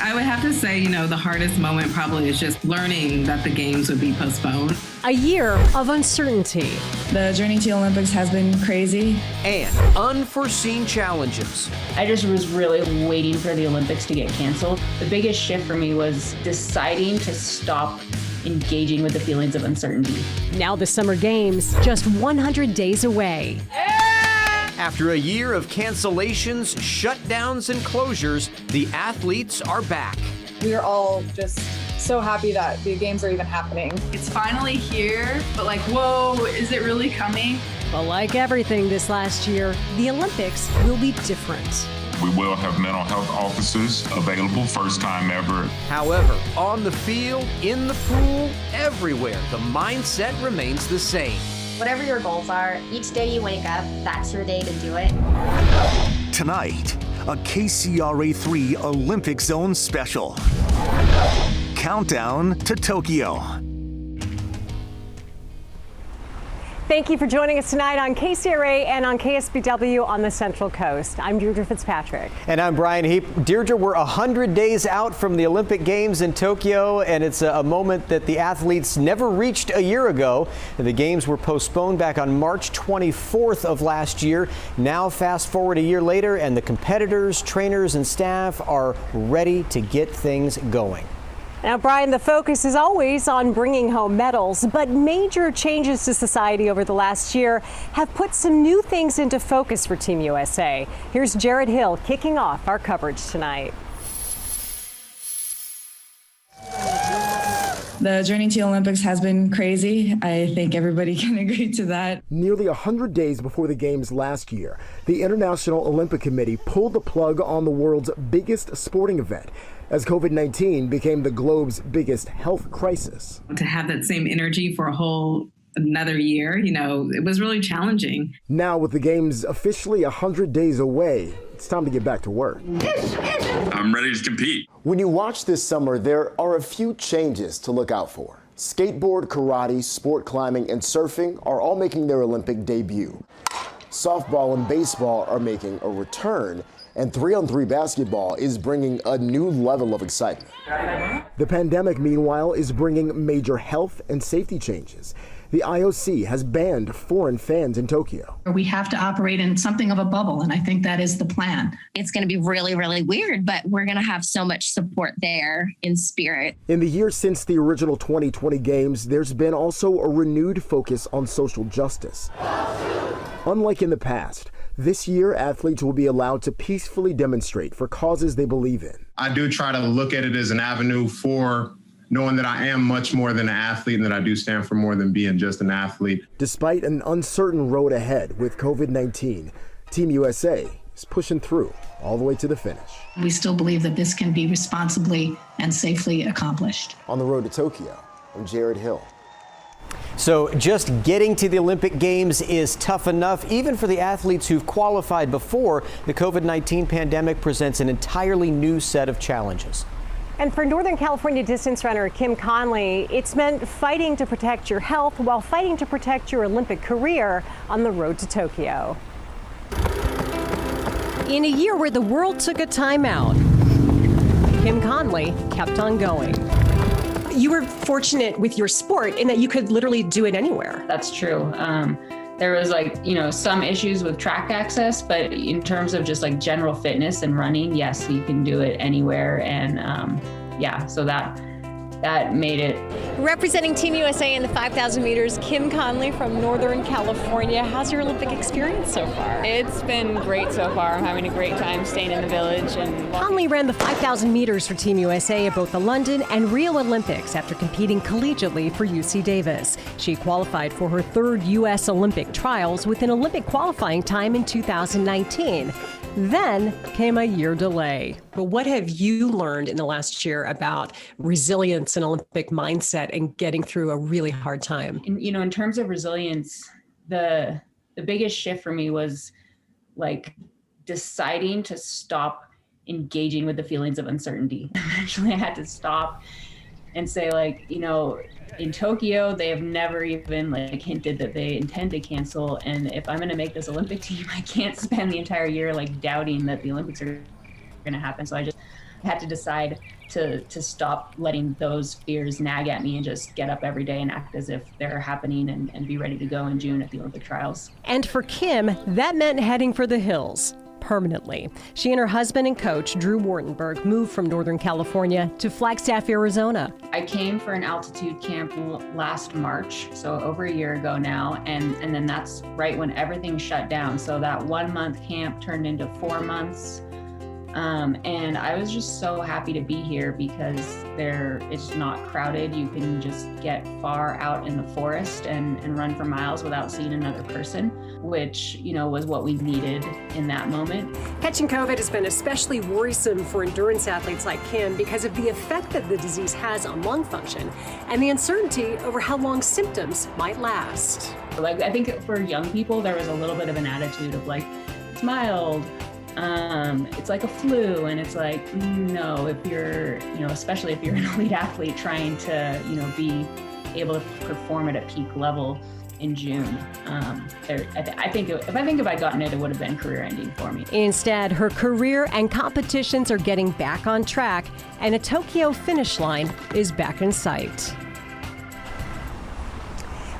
I would have to say, the hardest moment probably is just learning that the games would be postponed. A year of uncertainty. The journey to the Olympics has been crazy. And unforeseen challenges. I just was really waiting for the Olympics to get canceled. The biggest shift for me was deciding to stop engaging with the feelings of uncertainty. Now the Summer Games, just 100 days away. After a year of cancellations, shutdowns, and closures, the athletes are back. We are all just so happy that the games are even happening. It's finally here, but whoa, is it really coming? But like everything this last year, the Olympics will be different. We will have mental health officers available, first time ever. However, on the field, in the pool, everywhere, the mindset remains the same. Whatever your goals are, each day you wake up, that's your day to do it. Tonight, a KCRA 3 Olympic Zone special. Countdown to Tokyo. Thank you for joining us tonight on KCRA and on KSBW on the Central Coast. I'm Deirdre Fitzpatrick. And I'm Brian Heap. Deirdre, we're 100 days out from the Olympic Games in Tokyo, and it's a moment that the athletes never reached a year ago. The Games were postponed back on March 24th of last year. Now fast forward a year later, and the competitors, trainers, and staff are ready to get things going. Now, Brian, the focus is always on bringing home medals, but major changes to society over the last year have put some new things into focus for Team USA. Here's Jared Hill kicking off our coverage tonight. The journey to the Olympics has been crazy. I think everybody can agree to that. Nearly 100 days before the Games last year, the International Olympic Committee pulled the plug on the world's biggest sporting event, as COVID-19 became the globe's biggest health crisis. To have that same energy for another year, it was really challenging. Now with the Games officially 100 days away, it's time to get back to work. I'm ready to compete. When you watch this summer, there are a few changes to look out for. Skateboard, karate, sport climbing, and surfing are all making their Olympic debut. Softball and baseball are making a return, and 3-on-3 basketball is bringing a new level of excitement. The pandemic, meanwhile, is bringing major health and safety changes. The IOC has banned foreign fans in Tokyo. We have to operate in something of a bubble, and I think that is the plan. It's going to be really, really weird, but we're going to have so much support there in spirit. In the years since the original 2020 Games, there's been also a renewed focus on social justice. Unlike in the past, this year athletes will be allowed to peacefully demonstrate for causes they believe in. I do try to look at it as an avenue for knowing that I am much more than an athlete and that I do stand for more than being just an athlete. Despite an uncertain road ahead with COVID-19, Team USA is pushing through all the way to the finish. We still believe that this can be responsibly and safely accomplished. On the road to Tokyo, I'm Jared Hill. So just getting to the Olympic Games is tough enough, even for the athletes who've qualified before. The COVID-19 pandemic presents an entirely new set of challenges. And for Northern California distance runner Kim Conley, it's meant fighting to protect your health while fighting to protect your Olympic career on the road to Tokyo. In a year where the world took a timeout, Kim Conley kept on going. You were fortunate with your sport in that you could literally do it anywhere. That's true. There was some issues with track access, but in terms of just general fitness and running, yes, you can do it anywhere. And so that made it. Representing Team USA in the 5,000 meters, Kim Conley from Northern California. How's your Olympic experience so far? It's been great so far. I'm having a great time staying in the village. And Conley ran the 5,000 meters for Team USA at both the London and Rio Olympics after competing collegiately for UC Davis. She qualified for her third U.S. Olympic trials with an Olympic qualifying time in 2019. Then came a year delay. But what have you learned in the last year about resilience and Olympic mindset and getting through a really hard time? In terms of resilience, the biggest shift for me was deciding to stop engaging with the feelings of uncertainty. Eventually I had to stop and say in Tokyo, they have never even hinted that they intend to cancel. And if I'm going to make this Olympic team, I can't spend the entire year doubting that the Olympics are going to happen. So I had to decide to stop letting those fears nag at me and just get up every day and act as if they're happening and be ready to go in June at the Olympic trials. And for Kim, that meant heading for the hills permanently. She and her husband and coach, Drew Wartenberg, moved from Northern California to Flagstaff, Arizona. I came for an altitude camp last March, so over a year ago now, and then that's right when everything shut down. So that 1 month camp turned into 4 months. And I was just so happy to be here because it's not crowded. You can just get far out in the forest and run for miles without seeing another person, which, was what we needed in that moment. Catching COVID has been especially worrisome for endurance athletes like Kim because of the effect that the disease has on lung function and the uncertainty over how long symptoms might last. I think for young people, there was a little bit of an attitude of it's mild. It's like a flu, and it's no, if you're, especially if you're an elite athlete trying to, be able to perform at a peak level in June. I think if I'd gotten it, it would have been career ending for me. Instead, her career and competitions are getting back on track, and a Tokyo finish line is back in sight.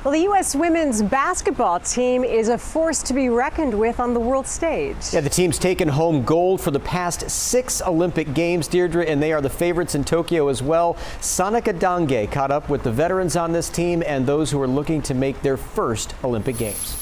Well, the U.S. women's basketball team is a force to be reckoned with on the world stage. Yeah, the team's taken home gold for the past 6 Olympic Games, Deirdre, and they are the favorites in Tokyo as well. Sonika Dange caught up with the veterans on this team and those who are looking to make their first Olympic Games.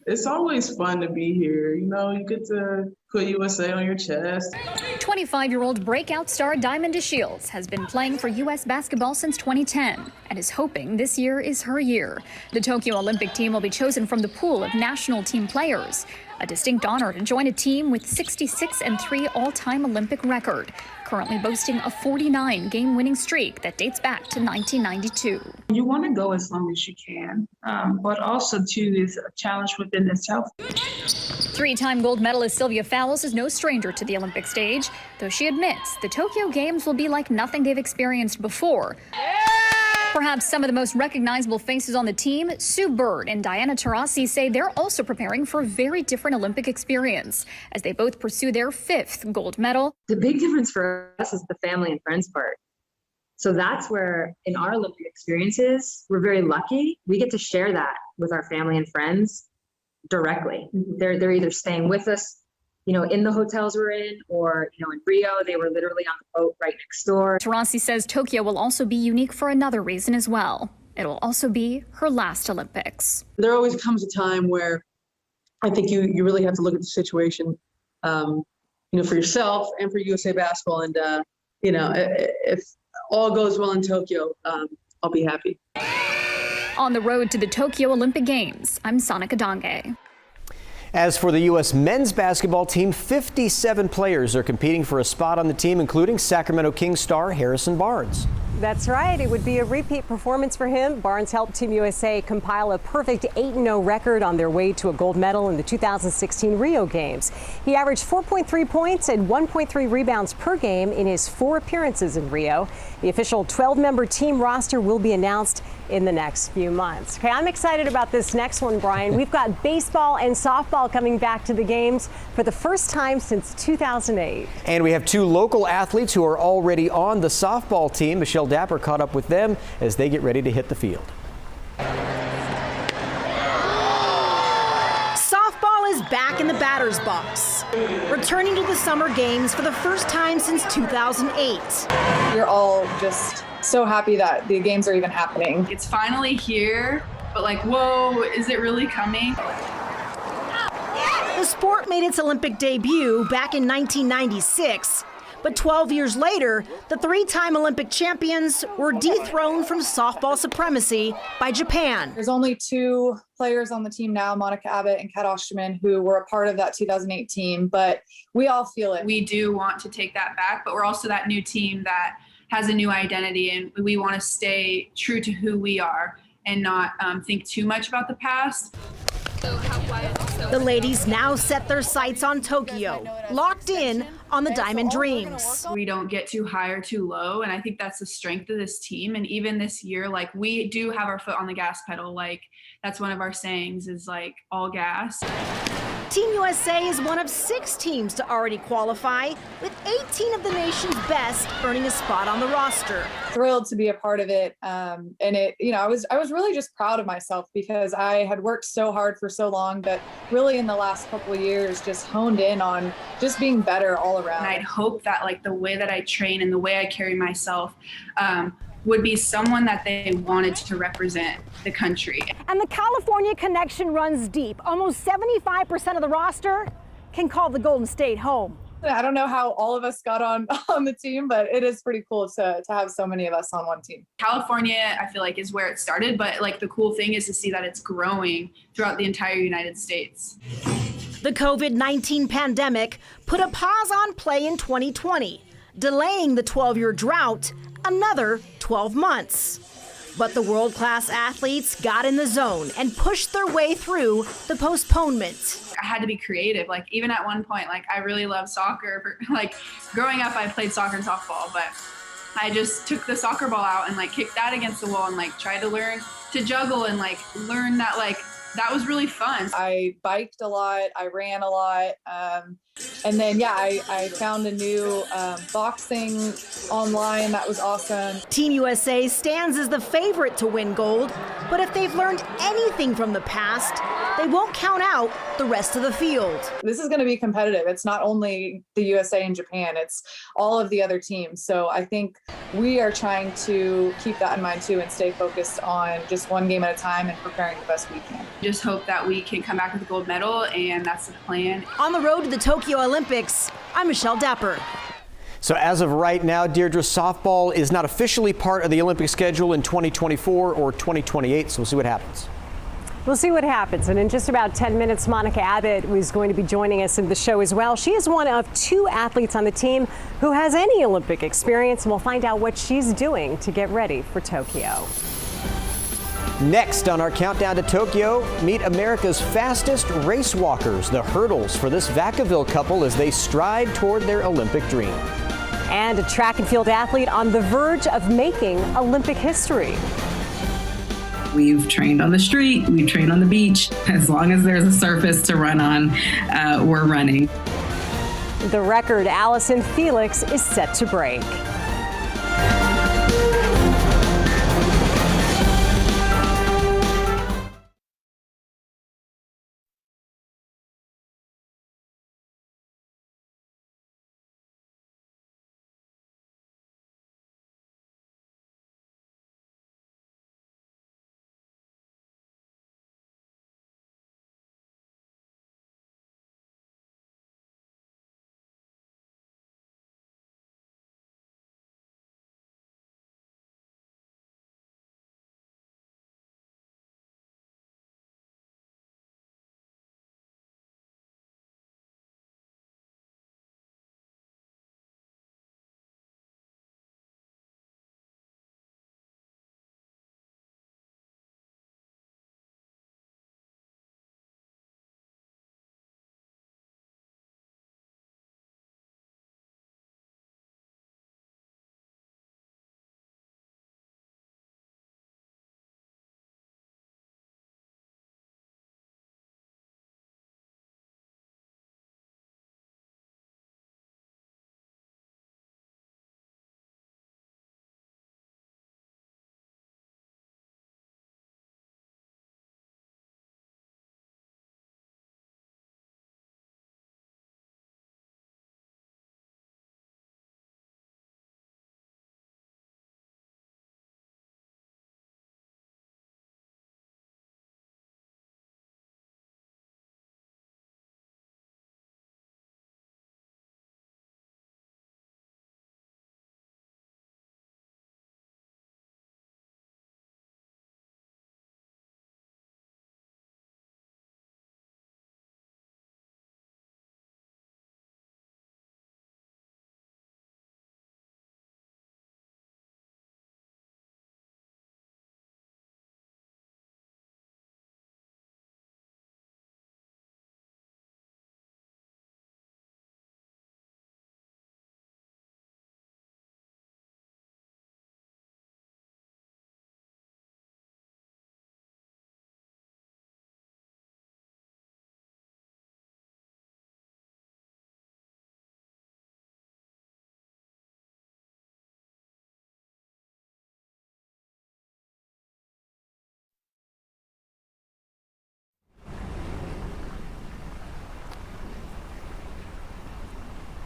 It's always fun to be here. You get to put USA on your chest. 25-year-old breakout star Diamond DeShields has been playing for U.S. basketball since 2010 and is hoping this year is her year. The Tokyo Olympic team will be chosen from the pool of national team players, a distinct honor to join a team with 66-3 all-time Olympic record, currently boasting a 49-game winning streak that dates back to 1992. You want to go as long as you can, but also, too, is a challenge within itself. 3-time gold medalist Sylvia Fowles is no stranger to the Olympic stage, though she admits the Tokyo Games will be like nothing they've experienced before. Perhaps some of the most recognizable faces on the team, Sue Bird and Diana Taurasi, say they're also preparing for a very different Olympic experience as they both pursue their 5th gold medal. The big difference for us is the family and friends part. So that's where in our Olympic experiences, we're very lucky. We get to share that with our family and friends directly. They're either staying with us, in the hotels we're in, or, in Rio, they were literally on the boat right next door. Taurasi says Tokyo will also be unique for another reason as well. It will also be her last Olympics. There always comes a time where I think you really have to look at the situation, for yourself and for USA basketball. And, if all goes well in Tokyo, I'll be happy. On the road to the Tokyo Olympic Games, I'm Sonika Dange. As for the U.S. men's basketball team, 57 players are competing for a spot on the team, including Sacramento Kings star Harrison Barnes. That's right. It would be a repeat performance for him. Barnes helped Team USA compile a perfect 8-0 record on their way to a gold medal in the 2016 Rio Games. He averaged 4.3 points and 1.3 rebounds per game in his 4 appearances in Rio. The official 12-member team roster will be announced in the next few months. Okay, I'm excited about this next one, Brian. We've got baseball and softball coming back to the games for the first time since 2008. And we have 2 local athletes who are already on the softball team. Michelle Dapper caught up with them as they get ready to hit the field. Softball is back in the batter's box, returning to the summer games for the first time since 2008. You're all just so happy that the games are even happening. It's finally here, but whoa, is it really coming? The sport made its Olympic debut back in 1996, but 12 years later, the 3-time Olympic champions were dethroned from softball supremacy by Japan. There's only 2 players on the team now, Monica Abbott and Kat Osterman, who were a part of that 2008 team, but we all feel it. We do want to take that back, but we're also that new team that has a new identity, and we want to stay true to who we are and not think too much about the past. The ladies now set their sights on Tokyo, locked in on the Diamond Dreams. We don't get too high or too low, and I think that's the strength of this team. And even this year, we do have our foot on the gas pedal. That's one of our sayings is all gas. Team USA is one of 6 teams to already qualify, with 18 of the nation's best earning a spot on the roster. Thrilled to be a part of it. And it, I was really just proud of myself because I had worked so hard for so long, but really in the last couple of years just honed in on just being better all around. And I'd hope that like the way that I train and the way I carry myself would be someone that they wanted to represent the country. And the California connection runs deep. Almost 75% of the roster can call the Golden State home. I don't know how all of us got on the team, but it is pretty cool to have so many of us on one team. California, I feel like, is where it started, but like the cool thing is to see that it's growing throughout the entire United States. The COVID-19 pandemic put a pause on play in 2020, delaying the 12-year drought another 12 months. But the world-class athletes got in the zone and pushed their way through the postponement. I had to be creative. Like even at one point, like I really love soccer. Like growing up, I played soccer and softball, but I just took the soccer ball out and like kicked that against the wall and like tried to learn to juggle and like learn that like that was really fun. I biked a lot, I ran a lot, and then I found a new boxing online that was awesome. Team USA stands as the favorite to win gold, but if they've learned anything from the past, they won't count out the rest of the field. This is going to be competitive. It's not only the USA and Japan, it's all of the other teams. So I think we are trying to keep that in mind too and stay focused on just one game at a time and preparing the best we can. Just hope that we can come back with a gold medal, and that's the plan. On the road to the Tokyo Olympics, I'm Michelle Depper. So as of right now, Deirdre, softball is not officially part of the Olympic schedule in 2024 or 2028, so we'll see what happens. We'll see what happens. And in just about 10 minutes, Monica Abbott is going to be joining us in the show as well. She is one of 2 athletes on the team who has any Olympic experience, and we'll find out what she's doing to get ready for Tokyo. Next on our countdown to Tokyo, meet America's fastest race walkers, the hurdles for this Vacaville couple as they stride toward their Olympic dream. And a track and field athlete on the verge of making Olympic history. We've trained on the street, we've trained on the beach. As long as there's a surface to run on, we're running. The record Allison Felix is set to break.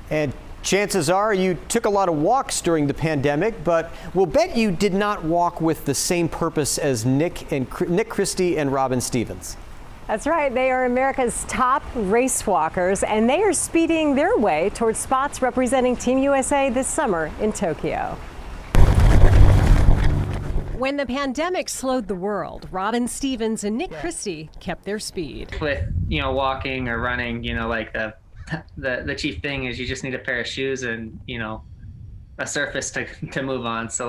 And chances are you took a lot of walks during the pandemic, but we'll bet you did not walk with the same purpose as Nick Christie and Robin Stevens. That's right. They are America's top race walkers, and they are speeding their way towards spots representing Team USA this summer in Tokyo. When the pandemic slowed the world, Robin Stevens and Nick Christie kept their speed. With, walking or running, like the chief thing is you just need a pair of shoes and, a surface to move on. So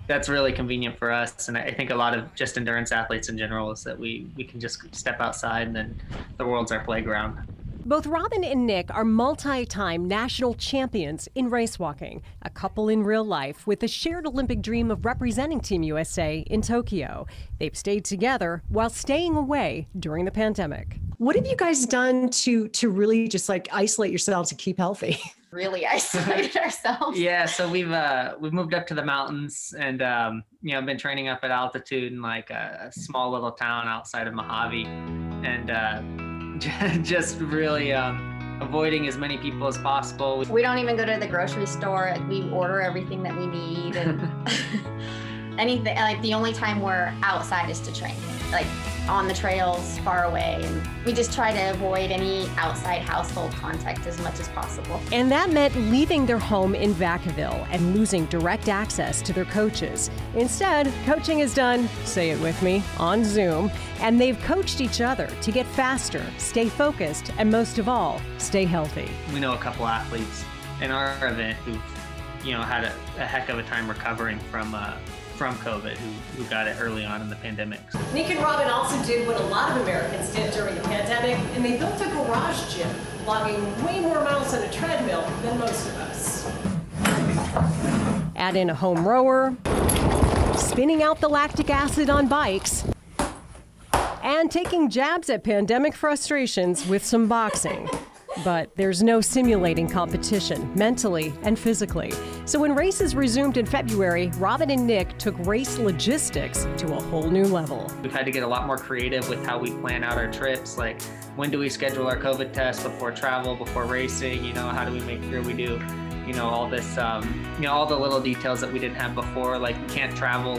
that's really convenient for us. And I think a lot of just endurance athletes in general is that we can just step outside and then the world's our playground. Both Robin and Nick are multi-time national champions in race walking, a couple in real life with a shared Olympic dream of representing Team USA in Tokyo. They've stayed together while staying away during the pandemic. What have you guys done to really just isolate yourselves to keep healthy? Really isolated ourselves. Yeah, so we've moved up to the mountains and I've been training up at altitude in a small little town outside of Mojave, and just really avoiding as many people as possible. We don't even go to the grocery store. We order everything that we need, and anything. The only time we're outside is to train, on the trails far away, and we just try to avoid any outside household contact as much as possible. And that meant leaving their home in Vacaville and losing direct access to their coaches. Instead, coaching is done, say it with me, on Zoom, and they've coached each other to get faster, stay focused, and most of all, stay healthy. We know a couple athletes in our event who've had a heck of a time recovering from COVID, who got it early on in the pandemic. Nick and Robin also did what a lot of Americans did during the pandemic, and they built a garage gym, logging way more miles on a treadmill than most of us. Add in a home rower, spinning out the lactic acid on bikes, and taking jabs at pandemic frustrations with some boxing. But there's no simulating competition, mentally and physically. So when races resumed in February, Robin and Nick took race logistics to a whole new level. We've had to get a lot more creative with how we plan out our trips. Like, when do we schedule our COVID test before travel, before racing? How do we make sure we do, all this, all the little details that we didn't have before. Like, we can't travel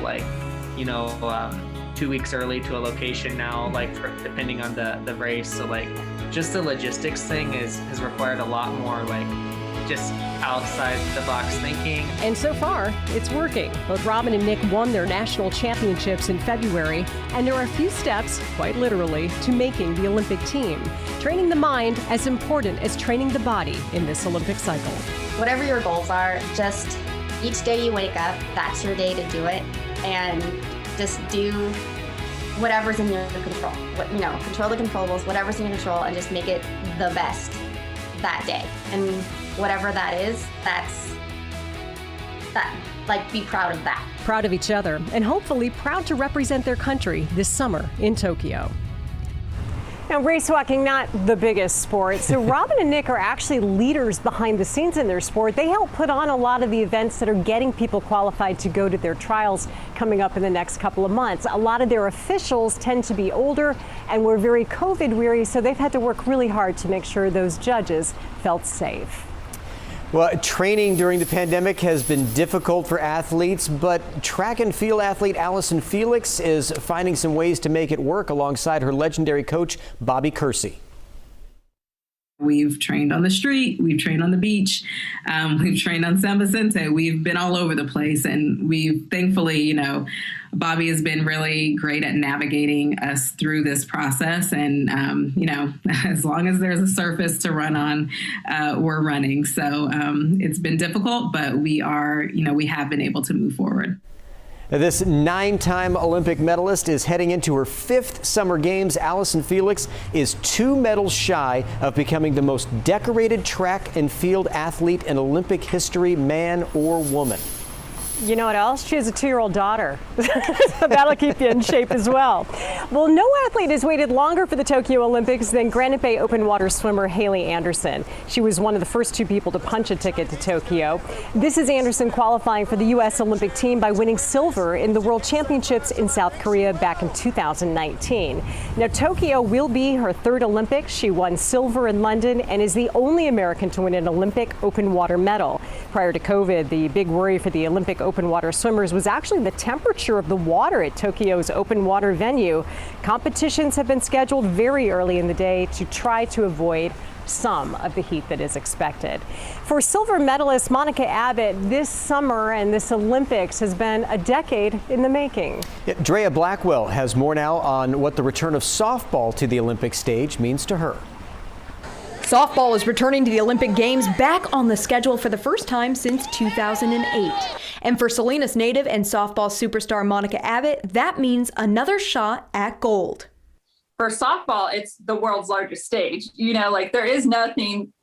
2 weeks early to a location now, depending on the race. So just the logistics thing has required a lot more just outside the box thinking. And so far, it's working. Both Robin and Nick won their national championships in February, and there are a few steps, quite literally, to making the Olympic team. Training the mind as important as training the body in this Olympic cycle. Whatever your goals are, just each day you wake up, that's your day to do it, and just do whatever's in your control. Control the controllables, whatever's in your control, and just make it the best that day. And whatever that is, be proud of that. Proud of each other, and hopefully proud to represent their country this summer in Tokyo. Now, race walking, not the biggest sport. So Robin and Nick are actually leaders behind the scenes in their sport. They help put on a lot of the events that are getting people qualified to go to their trials coming up in the next couple of months. A lot of their officials tend to be older and were very COVID weary, so they've had to work really hard to make sure those judges felt safe. Well, training during the pandemic has been difficult for athletes, but track and field athlete Allison Felix is finding some ways to make it work alongside her legendary coach, Bobby Kersey. We've trained on the street, we've trained on the beach, we've trained on San Vicente, we've been all over the place, and we've thankfully, Bobby has been really great at navigating us through this process. And, as long as there's a surface to run on, we're running. So it's been difficult, but we have been able to move forward. This 9-time Olympic medalist is heading into her 5th Summer Games. Allison Felix is 2 medals shy of becoming the most decorated track and field athlete in Olympic history, man or woman. You know what else? She has a 2-year-old daughter. So that'll keep you in shape as well. Well, no athlete has waited longer for the Tokyo Olympics than Granite Bay open water swimmer Haley Anderson. She was one of the first 2 people to punch a ticket to Tokyo. This is Anderson qualifying for the U.S. Olympic team by winning silver in the World Championships in South Korea back in 2019. Now, Tokyo will be her 3rd Olympics. She won silver in London and is the only American to win an Olympic open water medal. Prior to COVID, the big worry for the Olympic open water swimmers was actually the temperature of the water at Tokyo's open water venue. Competitions have been scheduled very early in the day to try to avoid some of the heat that is expected. For silver medalist Monica Abbott, this summer and this Olympics has been a decade in the making. Yeah, Drea Blackwell has more now on what the return of softball to the Olympic stage means to her. Softball is returning to the Olympic Games, back on the schedule for the first time since 2008. And for Salinas native and softball superstar Monica Abbott, that means another shot at gold. For softball, it's the world's largest stage. You know, like there is nothing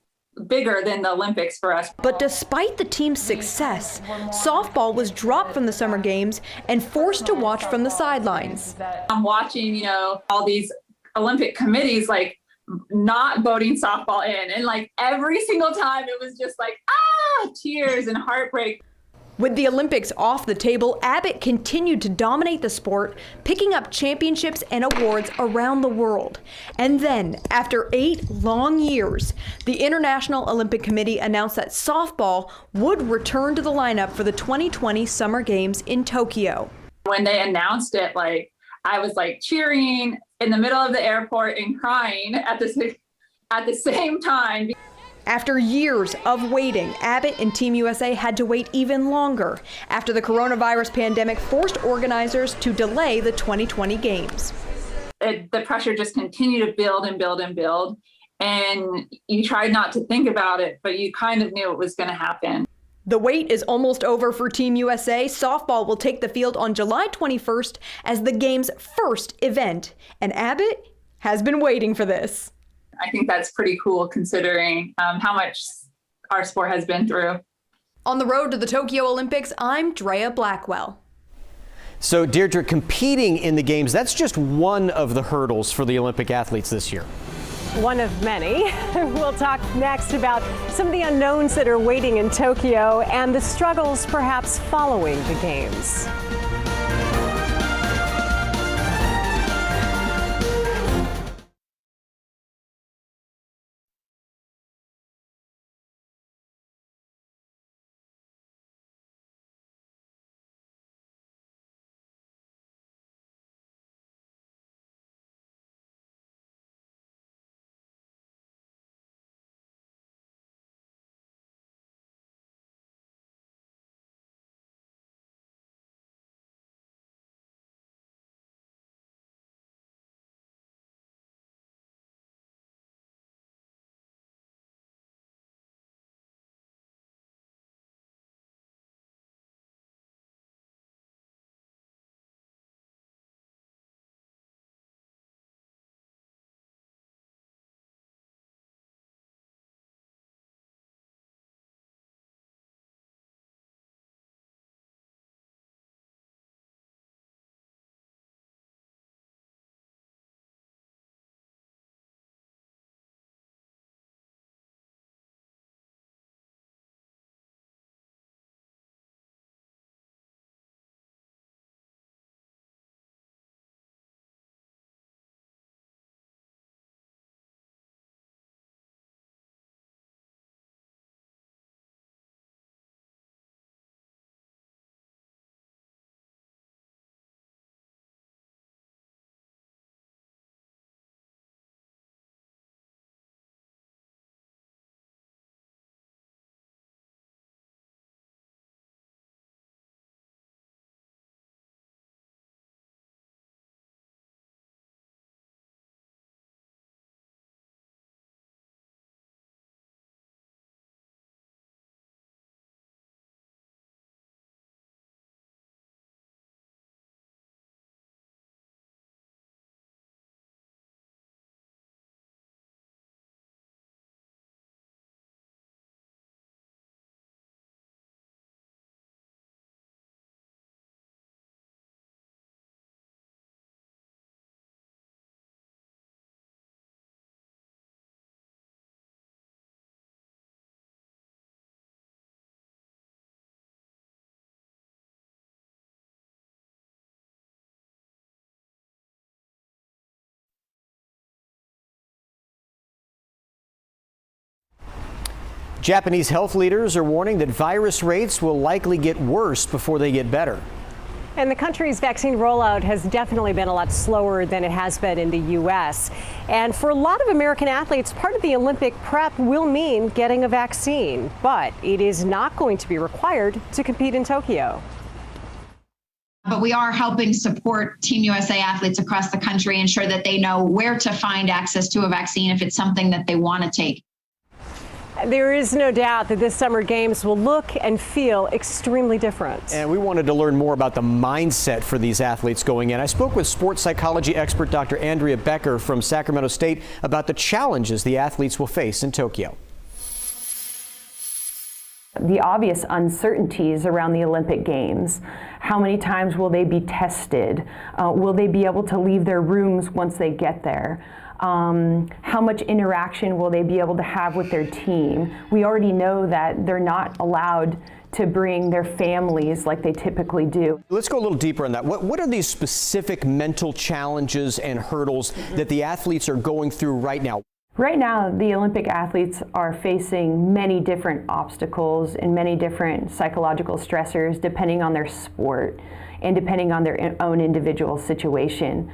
bigger than the Olympics for us. But despite the team's success, softball was dropped from the Summer Games and forced to watch from the sidelines. I'm watching, you know, all these Olympic committees like not voting softball in, and like every single time it was just like tears and heartbreak. With the Olympics off the table, Abbott continued to dominate the sport, picking up championships and awards around the world. And then, after 8 long years, the International Olympic Committee announced that softball would return to the lineup for the 2020 Summer Games in Tokyo. When they announced it, like I was like cheering in the middle of the airport and crying at the same time. After years of waiting, Abbott and Team USA had to wait even longer after the coronavirus pandemic forced organizers to delay the 2020 Games. The pressure just continued to build and build and build. And you tried not to think about it, but you kind of knew it was going to happen. The wait is almost over for Team USA. Softball will take the field on July 21st as the game's first event. And Abbott has been waiting for this. I think that's pretty cool considering how much our sport has been through. On the road to the Tokyo Olympics, I'm Drea Blackwell. So Deirdre, competing in the games, that's just one of the hurdles for the Olympic athletes this year. One of many. We'll talk next about some of the unknowns that are waiting in Tokyo and the struggles perhaps following the games. Japanese health leaders are warning that virus rates will likely get worse before they get better. And the country's vaccine rollout has definitely been a lot slower than it has been in the U.S. And for a lot of American athletes, part of the Olympic prep will mean getting a vaccine, but it is not going to be required to compete in Tokyo. But we are helping support Team USA athletes across the country, ensure that they know where to find access to a vaccine if it's something that they want to take. There is no doubt that this summer games will look and feel extremely different. And we wanted to learn more about the mindset for these athletes going in. I spoke with sports psychology expert Dr. Andrea Becker from Sacramento State about the challenges the athletes will face in Tokyo. The obvious uncertainties around the Olympic Games. How many times will they be tested? Will they be able to leave their rooms once they get there? How much interaction will they be able to have with their team? We already know that they're not allowed to bring their families like they typically do. Let's go a little deeper on that. What are these specific mental challenges and hurdles that the athletes are going through right now? Right now, the Olympic athletes are facing many different obstacles and many different psychological stressors depending on their sport and depending on their own individual situation.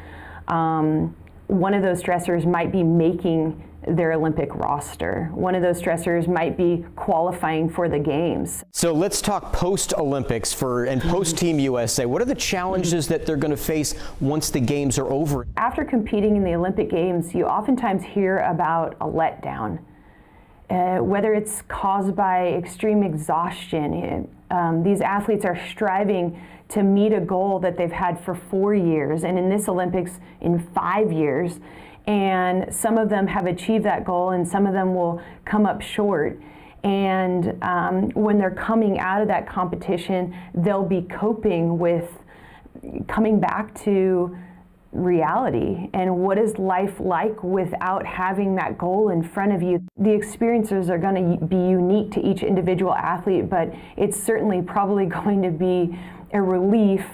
One of those stressors might be making their Olympic roster. One of those stressors might be qualifying for the games. So let's talk post-Olympics and post-Team USA. What are the challenges that they're going to face once the games are over? After competing in the Olympic Games, you oftentimes hear about a letdown. Whether it's caused by extreme exhaustion, these athletes are striving to meet a goal that they've had for 4 years, and in this Olympics in 5 years. And some of them have achieved that goal and some of them will come up short. And when they're coming out of that competition, they'll be coping with coming back to reality and what is life like without having that goal in front of you. The experiences are going to be unique to each individual athlete, but it's certainly probably going to be a relief,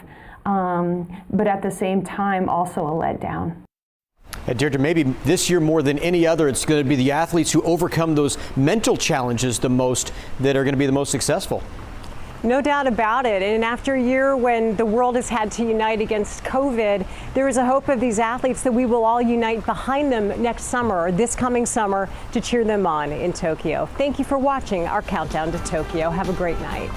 but at the same time also a letdown. Deirdre, maybe this year more than any other, it's going to be the athletes who overcome those mental challenges the most that are going to be the most successful. No doubt about it. And after a year when the world has had to unite against COVID, there is a hope of these athletes that we will all unite behind them next summer, or this coming summer, to cheer them on in Tokyo. Thank you for watching our Countdown to Tokyo. Have a great night.